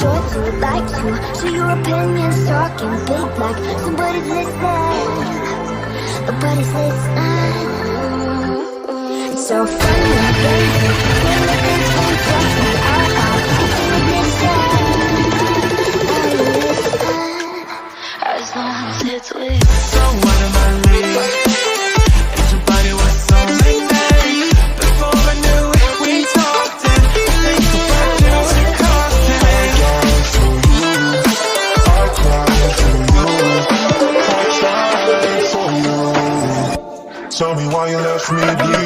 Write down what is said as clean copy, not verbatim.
sure to like to share your opinions, talking big like somebody's listening. Nobody's listening. It's so funny and crazy. Feel like it's been talking out. As long as it's with. So what am I leaving? And your body was so magnetic. Before I knew it, we talked and think about you and costing. I died for you, I cried for you, I tried for you. Tell me why you left me bleeding.